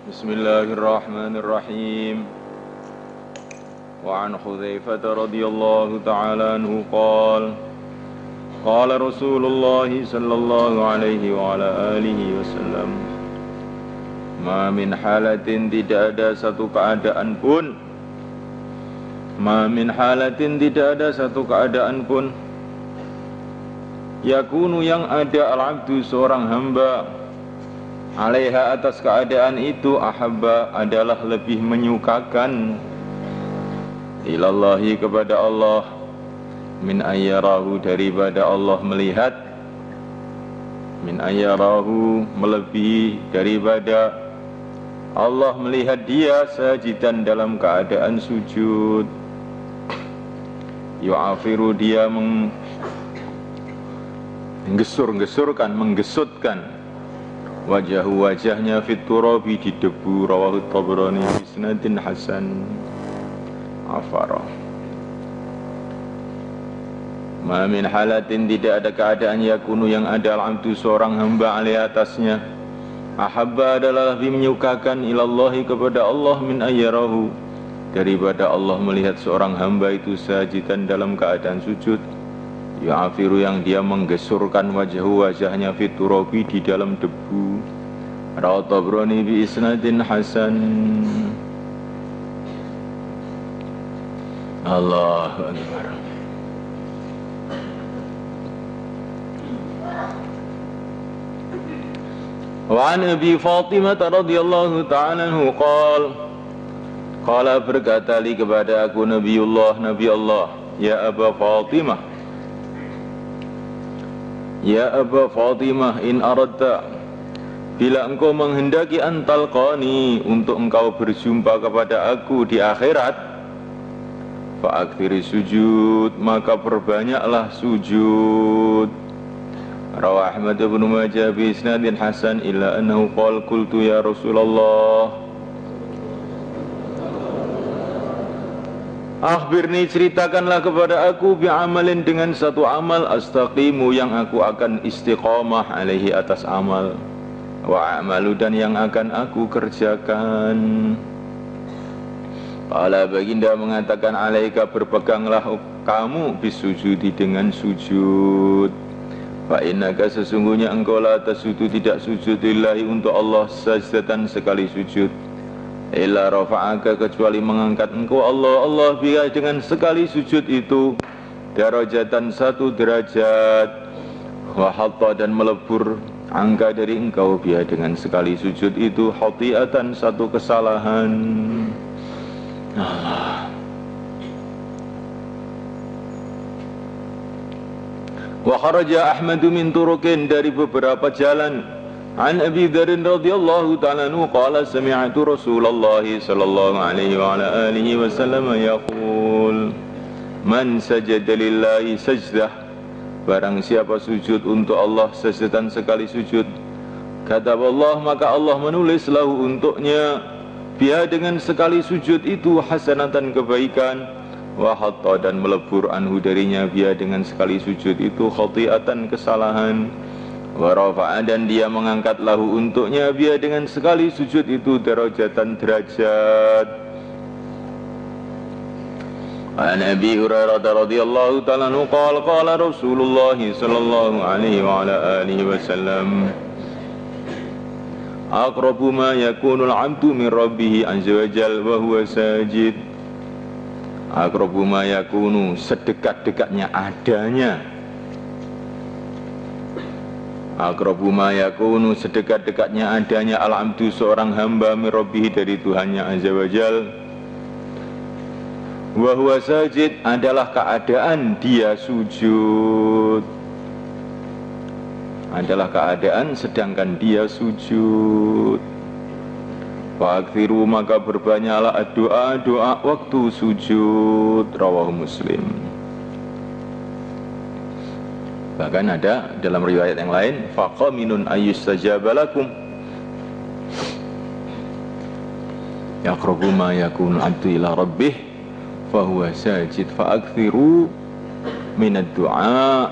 Bismillahirrahmanirrahim. Wa an Hudzaifah radhiyallahu ta'ala anhu qala Rasulullah sallallahu alaihi wa ala alihi wasallam, ma min halatin, tidak ada satu keadaan pun, ma min halatin, tidak ada satu keadaan pun, yakunu, yang ada, al-abdu, seorang hamba, alaiha, atas keadaan itu, ahabba, adalah lebih menyukakan, ilallahi, kepada Allah, min ayyarahu, daripada Allah melihat, min ayyarahu, melebihi daripada Allah melihat dia sajidan, dalam keadaan sujud, yu'afiru, dia menggesur-gesurkan, menggesutkan, wajahu, wajahnya, fit turabi, di debu. Rawahu Tabrani bisnadin hasan. Afara. Ma min halatin, tidak ada keadaan, yakunu, yang ada, al-abdu, seorang hamba, alai, atasnya, ahabba, adalah lebih menyukakan, ilallahi, kepada Allah, min ayyarahu, daripada Allah melihat seorang hamba itu sajidan, dalam keadaan sujud, yu'afiru, yang dia menggesurkan, wajahu, wajahnya, fit turabi, di dalam debu. Rawahu Tabrani bi isnadin hasan. Allahu akbar. Wa an Abi Fatimah radhiyallahu ta'ala anhu qala, berkata li, kepada aku, Nabiullah, Nabi Allah, ya Aba Fatimah, ya Aba Fatimah, in aradta, bila engkau menghendaki, antalqani, untuk engkau berjumpa kepada aku di akhirat, fa'akthiri sujud, maka perbanyaklah sujud. Rawah Ahmad bin Majah bi isnadin hasan, illa annahu qala, qultu ya Rasulullah, akhbirni, ceritakanlah kepada aku, bi'amalin, dengan satu amal, astaqimu, yang aku akan istiqamah, alaihi, atas amal, wa amalu, dan yang akan aku kerjakan. Qala, baginda mengatakan, alaika, berpeganglah kamu, bisujudi, dengan sujud. Fa innaka, sesungguhnya engkau, la tasujudu, tidak sujud, lillahi, untuk Allah, sajdatan, sekali sujud, illa rafa'aka, kecuali mengangkat engkau Allah biha, dengan sekali sujud itu, darajatan, satu derajat, wa hatta, dan melebur angka dari engkau biha, dengan sekali sujud itu, khati'atan, satu kesalahan. Allah. Wa kharaja Ahmadu min turukin, dari beberapa jalan, an Abi Dzar radhiyallahu ta'ala anhu qala, sami'tu Rasulullah sallallahu alaihi wa ala alihi wasallam yaqul, man sajada lillahi sajdah, barang siapa sujud untuk Allah sajdatan, sekali sujud, kataballah, maka Allah menulis, lahu, untuknya, biha, dengan sekali sujud itu, hasanatan, kebaikan, wa hatta, dan melebur, anhu, darinya, biha, dengan sekali sujud itu, khati'atan, kesalahan, wa rafa'a, dan dia mengangkat, lahu, untuknya, biha, dengan sekali sujud itu, darajatan, derajat. An Abi Hurairah radhiyallahu ta'ala anhu qala Rasulullah sallallahu alaihi wa ala alihi wasallam, aqrabu ma yakunul 'abdu min rabbih azza wa jalla wa huwa sajid. Aqrabu ma yakunu, sedekat-dekatnya adanya, aqrabu ma yakunu, sedekat-dekatnya adanya, al-'abdu, seorang hamba, min rabbih, dari Tuhannya azza wa jalla, wa huwa sajid, adalah keadaan dia sujud, adalah keadaan sedangkan dia sujud. Fa'akthiru, maka berbanyaklah doa, doa waktu sujud. Rawahu Muslim. Bahkan ada dalam riwayat yang lain, faqaminun ayyustajaba lakum, yaqrabu ma yakunu abdu ila rabbih fahuwa sajid, fa'akthiru minad du'a.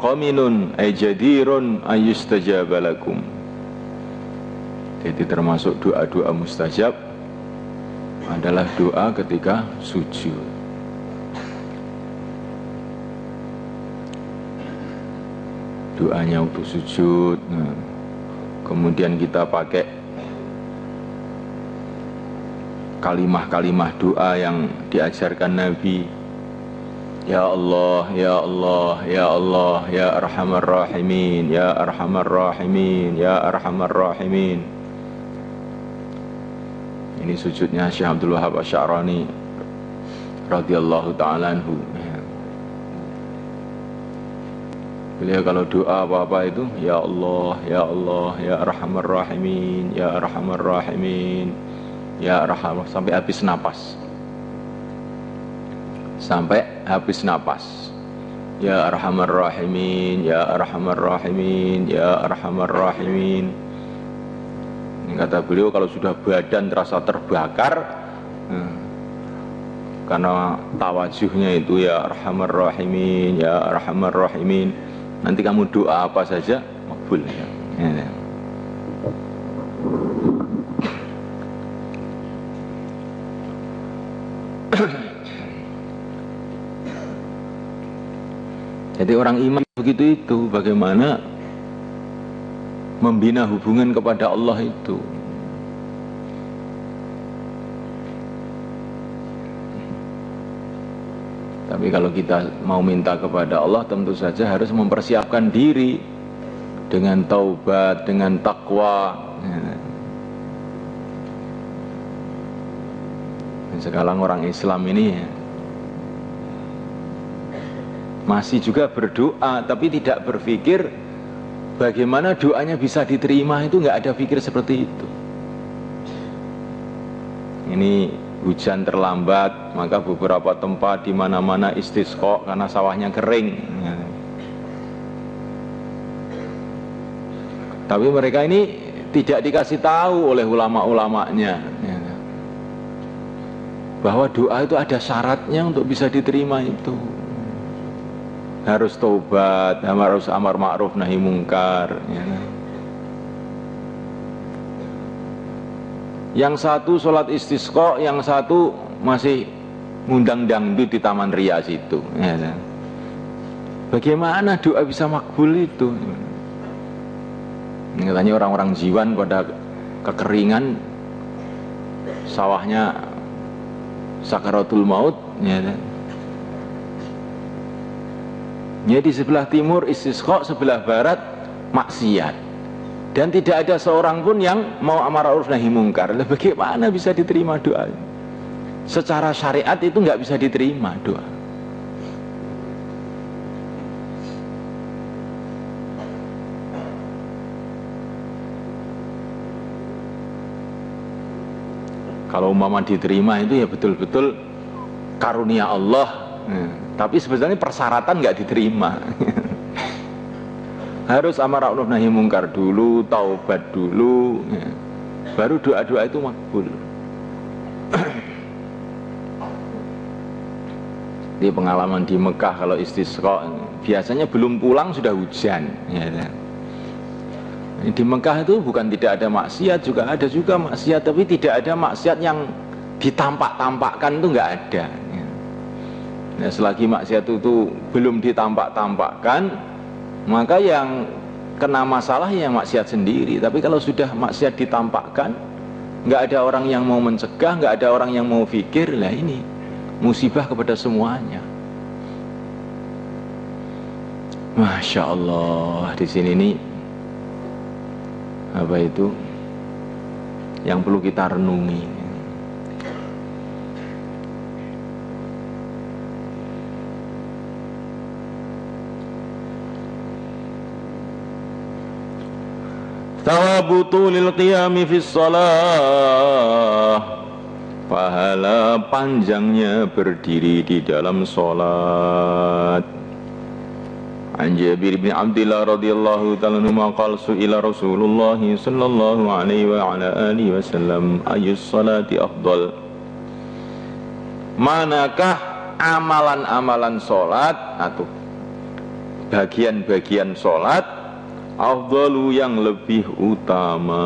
qaminun ay jadirun ayustajaba lakum. Jadi termasuk doa-doa mustajab adalah doa ketika sujud. Doanya untuk sujud. Nah, kemudian kita pakai kalimah-kalimah doa yang diajarkan Nabi. Ya Allah, ya Allah, ya Allah, ya Arhamar Rahimin, ya Arhamar Rahimin, ya Arhamar Rahimin. Ini sujudnya Syekh Abdul Wahab Asy'arani radhiyallahu ta'ala anhu. Beliau kalau doa apa-apa itu ya Allah, ya Allah, ya Arhamar Rahimin, ya Arhamar Rahimin, ya Arhamar, sampai habis napas. Sampai habis napas. Ya Arhamar Rahimin, ya Arhamar Rahimin, ya Arhamar Rahimin. Ini kata beliau kalau sudah badan terasa terbakar, karena tawajuhnya itu ya Arhamar Rahimin, ya Arhamar Rahimin, nanti kamu doa apa saja makbul ya. Jadi orang iman begitu itu, bagaimana membina hubungan kepada Allah itu. Tapi kalau kita mau minta kepada Allah, tentu saja harus mempersiapkan diri dengan taubat, dengan takwa. Dan sekarang orang Islam ini masih juga berdoa, tapi tidak berpikir bagaimana doanya bisa diterima. Itu nggak ada pikir seperti itu. Ini hujan terlambat, maka beberapa tempat di mana-mana istisqa karena sawahnya kering. Tapi mereka ini tidak dikasih tahu oleh ulama-ulamanya bahwa doa itu ada syaratnya untuk bisa diterima itu. Harus taubat, harus amar ma'ruf nahi mungkar. Yang satu sholat istisqa, yang satu masih ngundang dangdut di Taman Rias itu. Bagaimana doa bisa makbul itu? Katanya orang-orang Jiwan pada kekeringan, sawahnya sakaratul maut. Ya, di sebelah timur istisqa, sebelah barat maksiat. Dan tidak ada seorang pun yang mau amar ma'ruf nahi mungkar. Bagaimana bisa diterima doa? Secara syariat itu nggak bisa diterima doa. Kalau umpama diterima itu ya betul-betul karunia Allah. Tapi sebenarnya persyaratan nggak diterima. Harus amar ma'ruf nahi mungkar dulu, taubat dulu, baru doa-doa itu makbul. Di pengalaman di Mekah kalau istisqa biasanya belum pulang sudah hujan. Di Mekah itu bukan tidak ada maksiat, juga ada juga maksiat, tapi tidak ada maksiat yang ditampak-tampakkan, itu nggak ada. Nah, selagi maksiat itu belum ditampak-tampakkan, maka yang kena masalah yang maksiat sendiri. Tapi kalau sudah maksiat ditampakkan, nggak ada orang yang mau mencegah, nggak ada orang yang mau pikir, lah ini musibah kepada semuanya. Masya Allah, di sini nih apa itu yang perlu kita renungi. Thawabu tulil qiyami fis shalah, pahala panjangnya berdiri di dalam salat. An Jabir bin Abdullah radhiyallahu ta'ala anhu qala su'ila Rasulullah sallallahu alaihi wa ala alihi wasallam ayyus salati afdal. Manakah amalan-amalan salat atau bagian-bagian sholat afdalu yang lebih utama.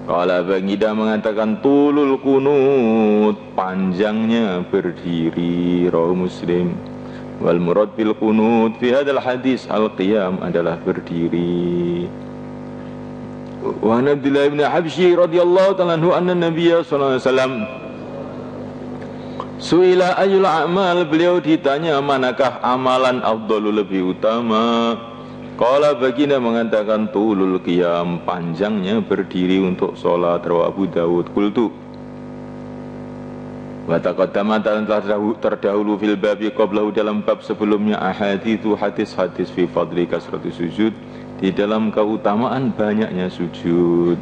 Qala Baginda mengatakan tulul kunut, panjangnya berdiri, rawahu Muslim. Wal murad bil kunut fi hadzal hadis al qiyam adalah berdiri. Wa an Abdullah bin Habsyi radhiyallahu ta'ala anhu anna Nabiy sallallahu alaihi wasallam suila ayyul a'mal, beliau ditanya manakah amalan afdalu lebih utama. Qala Baginda mengatakan tulul qiyam, panjangnya berdiri untuk sholat, rawahu Abu Dawud. Qultu wa taqaddama, telah terdahulu fil babi qablahu, dalam bab sebelumnya, ahaditsu hadis-hadis fi fadli kasratu sujud, di dalam keutamaan banyaknya sujud.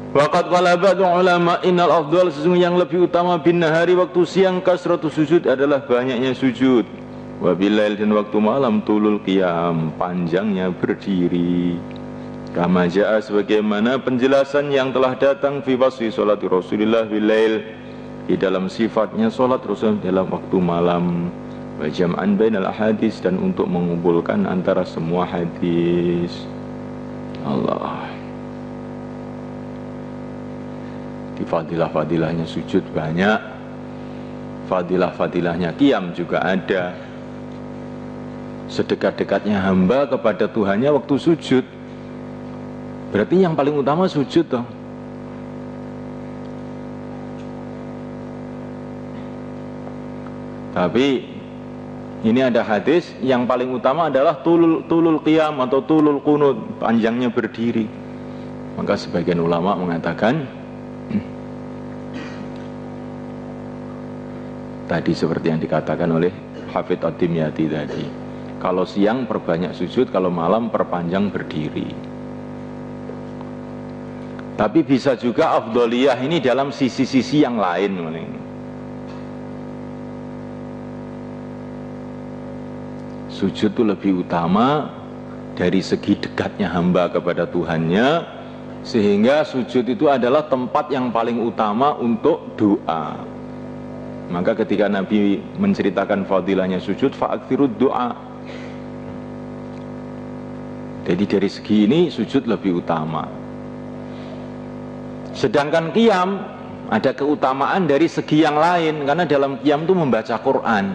Waqad qala ba'du ulama innal afdal, sesungguhnya yang lebih utama bin nahari, waktu siang, kasratu sujud adalah banyaknya sujud. Wa bilail, dan waktu malam, tulul qiyam, panjangnya berdiri. Kama jaa, sebagaimana penjelasan yang telah datang fi wasfi salati Rasulillah bilail, di dalam sifatnya salat Rasul dalam waktu malam. Wa jam'an bainal ahadits, dan untuk mengumpulkan antara semua hadis. Allah. Di fadilah-fadilahnya sujud banyak, fadilah-fadilahnya qiyam juga ada. Sedekat-dekatnya hamba kepada Tuhannya waktu sujud, berarti yang paling utama sujud toh. Tapi ini ada hadis yang paling utama adalah tulul qiyam atau tulul qunut, panjangnya berdiri. Maka sebagian ulama mengatakan tadi seperti yang dikatakan oleh Hafidz Ad-Dimyati tadi, kalau siang perbanyak sujud, kalau malam perpanjang berdiri. Tapi bisa juga afdholiyah ini dalam sisi-sisi yang lain. Sujud itu lebih utama dari segi dekatnya hamba kepada Tuhannya, sehingga sujud itu adalah tempat yang paling utama untuk doa. Maka ketika Nabi menceritakan fadilahnya sujud, fa'akthirud doa. Jadi dari segi ini sujud lebih utama. Sedangkan qiyam ada keutamaan dari segi yang lain, karena dalam qiyam itu membaca Quran.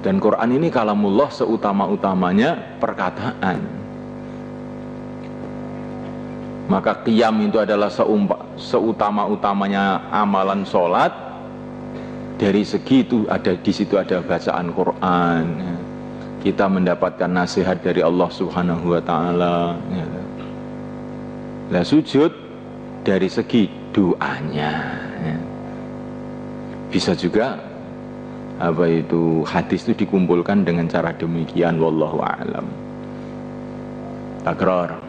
Dan Quran ini kalamullah, seutama-utamanya perkataan. Maka qiyam itu adalah seutama-utamanya amalan sholat. Dari segi itu ada, di situ ada bacaan Quran. Kita mendapatkan nasihat dari Allah Subhanahu wa taala. Nah, sujud dari segi doanya. Bisa juga hadis itu dikumpulkan dengan cara demikian, wallahu a'lam. Takrar.